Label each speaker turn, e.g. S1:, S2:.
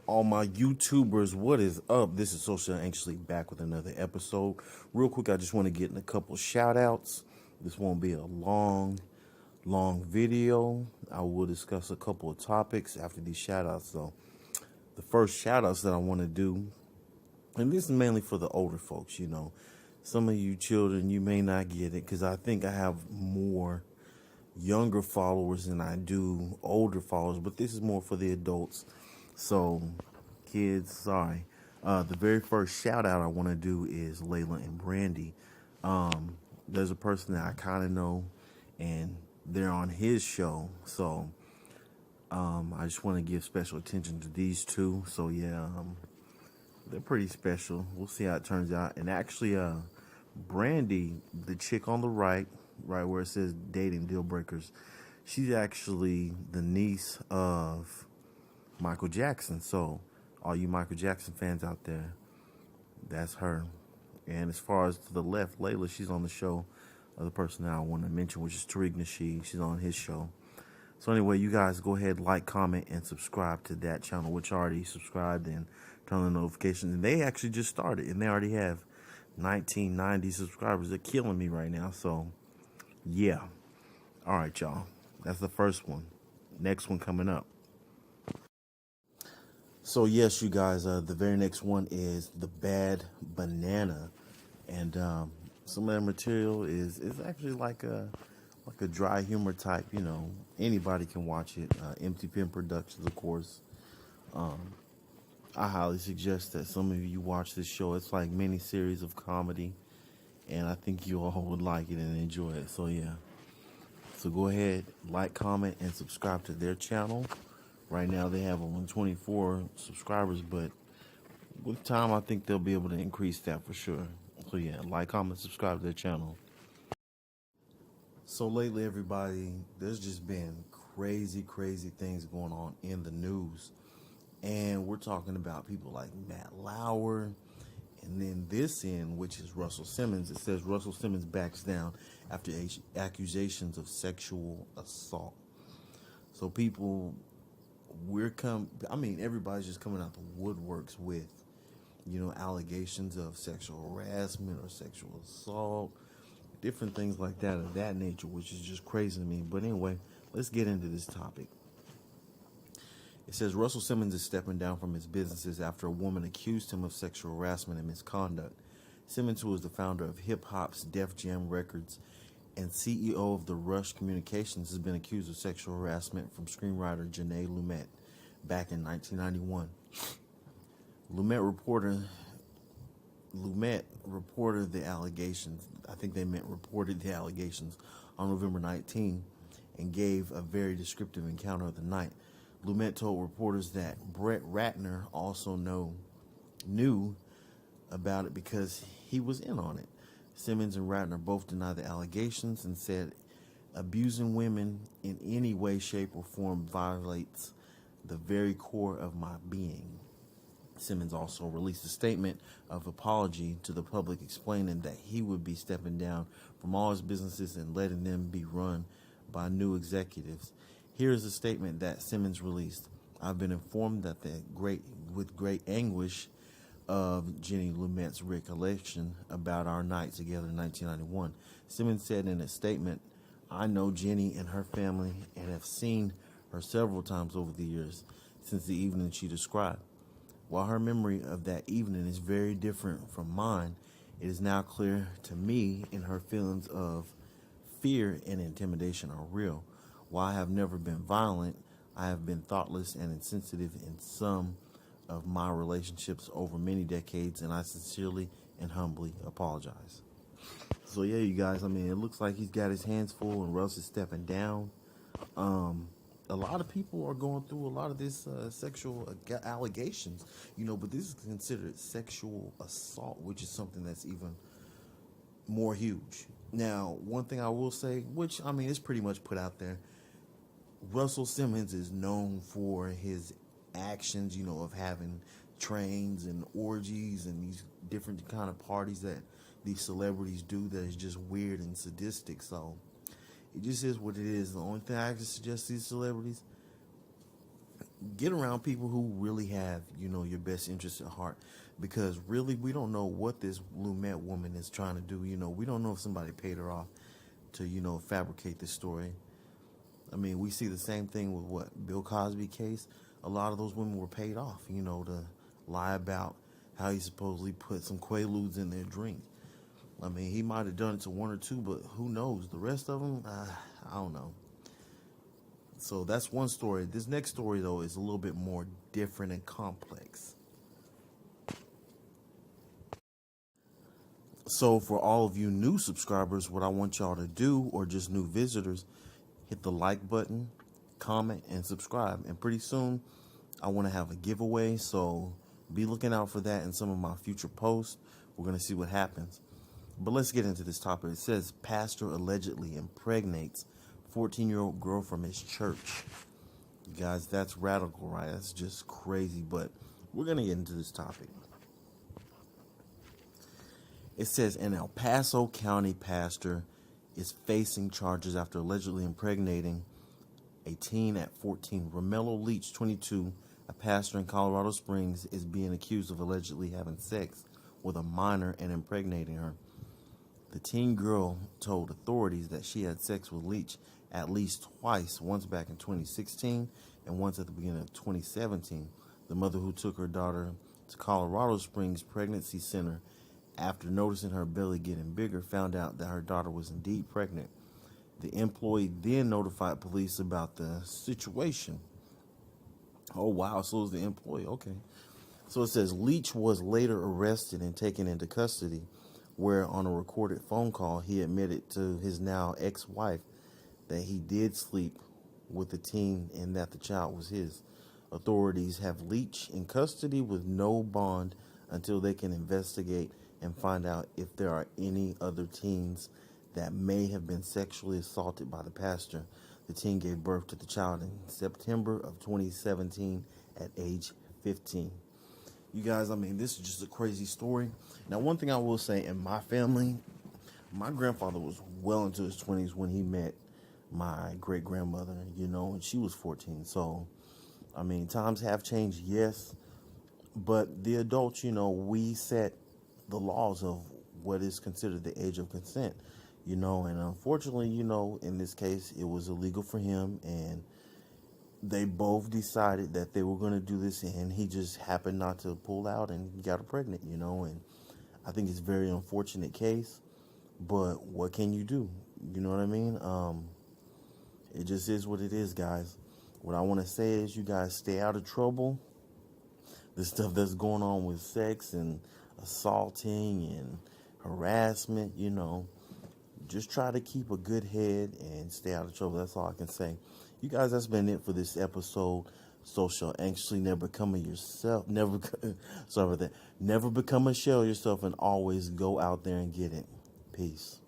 S1: all my YouTubers, what is up? This is Social Anxiously back with another episode. Real quick, I just want to get in a couple shout outs. This won't be a long video. I will discuss a couple of topics after these shout outs. So, the first shout outs that I want to do, and this is mainly for the older folks, some of you children, you may not get it because I think I have more younger followers than I do older followers, but this is more for the adults. So, kids, sorry. The very first shout out I want to do is Laila and Brandi. There's a person that I kind of know, and they're on his show. So, I just want to give special attention to these two. So, yeah, they're pretty special. We'll see how it turns out. And actually, Brandi, the chick on the right where it says dating deal breakers, she's actually the niece of Michael Jackson. So, all you Michael Jackson fans out there, that's her. And as far as to the left, Laila, she's on the show of the person that I want to mention, which is Tariq Nasheed. She's on his show. So anyway, you guys go ahead, like, comment, and subscribe to that channel, which already subscribed, and turn on the notifications. And they actually just started, and they already have 1990 subscribers. They're killing me right now. So, yeah. All right, y'all. That's the first one. Next one coming up. So, yes, you guys, the very next one is The Bad Banana. And some of that material is actually like a dry humor type, Anybody can watch it. Empty Pen Productions, of course. I highly suggest that some of you watch this show. It's like mini series of comedy, and I think you all would like it and enjoy it. So, yeah. So go ahead, like, comment, and subscribe to their channel. Right now they have only 24 subscribers, but with time I think they'll be able to increase that for sure. So yeah, like, comment, subscribe to their channel. So lately, everybody, there's just been crazy things going on in the news. And we're talking about people like Matt Lauer, and then this end, which is Russell Simmons. It says Russell Simmons backs down after accusations of sexual assault. So people, everybody's just coming out the woodworks with, allegations of sexual harassment or sexual assault, different things like that of that nature, which is just crazy to me. But anyway, let's get into this topic. It says Russell Simmons is stepping down from his businesses after a woman accused him of sexual harassment and misconduct. Simmons, who is the founder of Hip Hop's Def Jam Records and CEO of the Rush Communications, has been accused of sexual harassment from screenwriter Janae Lumet back in 1991. Lumet reported the allegations. I think they meant reported the allegations on November 19 and gave a very descriptive encounter of the night. Lumet told reporters that Brett Ratner also knew about it because he was in on it. Simmons and Ratner both denied the allegations and said abusing women in any way, shape, or form violates the very core of my being. Simmons also released a statement of apology to the public, explaining that he would be stepping down from all his businesses and letting them be run by new executives. Here is a statement that Simmons released. I've been informed that with great anguish of Jenny Lumet's recollection about our night together in 1991. Simmons said in a statement, I know Jenny and her family and have seen her several times over the years since the evening she described. While her memory of that evening is very different from mine, it is now clear to me and her feelings of fear and intimidation are real. While I have never been violent, I have been thoughtless and insensitive in some of my relationships over many decades, and I sincerely and humbly apologize. So yeah, you guys, it looks like he's got his hands full and Russ is stepping down. A lot of people are going through a lot of this sexual allegations, but this is considered sexual assault, which is something that's even more huge. Now, one thing I will say, which, is pretty much put out there, Russell Simmons is known for his actions, of having trains and orgies and these different kind of parties that these celebrities do that is just weird and sadistic. So it just is what it is. The only thing I can suggest to these celebrities, get around people who really have, your best interests at heart. Because really, we don't know what this Lumet woman is trying to do. We don't know if somebody paid her off to, fabricate this story. I mean, we see the same thing with Bill Cosby case. A lot of those women were paid off, to lie about how he supposedly put some Quaaludes in their drink. I mean, he might have done it to one or two, but who knows? The rest of them, I don't know. So that's one story. This next story, though, is a little bit more different and complex. So for all of you new subscribers, what I want y'all to do, or just new visitors, hit the like button, comment, and subscribe. And pretty soon, I want to have a giveaway, so be looking out for that in some of my future posts. We're going to see what happens. But let's get into this topic. It says, pastor allegedly impregnates 14-year-old girl from his church. You guys, that's radical, right? That's just crazy, but we're going to get into this topic. It says, an El Paso County pastor is facing charges after allegedly impregnating a teen at 14. Romello Leach, 22, a pastor in Colorado Springs, is being accused of allegedly having sex with a minor and impregnating her. The teen girl told authorities that she had sex with Leach at least twice, once back in 2016 and once at the beginning of 2017. The mother, who took her daughter to Colorado Springs Pregnancy Center after noticing her belly getting bigger, found out that her daughter was indeed pregnant. The employee then notified police about the situation. Oh, wow. So was the employee. Okay. So it says Leach was later arrested and taken into custody, where on a recorded phone call, he admitted to his now ex-wife that he did sleep with the teen and that the child was his. Authorities have Leach in custody with no bond until they can investigate and find out if there are any other teens that may have been sexually assaulted by the pastor. The teen gave birth to the child in September of 2017 at age 15. You guys, I mean, this is just a crazy story. Now, one thing I will say, in my family, my grandfather was well into his 20s when he met my great-grandmother, and she was 14. So, I mean, times have changed, yes, but the adults, we set the laws of what is considered the age of consent, and unfortunately, in this case, it was illegal for him, and they both decided that they were going to do this, and he just happened not to pull out and got her pregnant, and I think it's a very unfortunate case, but what can you do? You know what I mean? It just is what it is, guys. What I want to say is, you guys stay out of trouble. The stuff that's going on with sex and assaulting and harassment, just try to keep a good head and stay out of trouble. That's all I can say. You guys, that's been it for this episode. So anxiously never become yourself. Sorry about that. Never become a shell yourself, and always go out there and get it. Peace.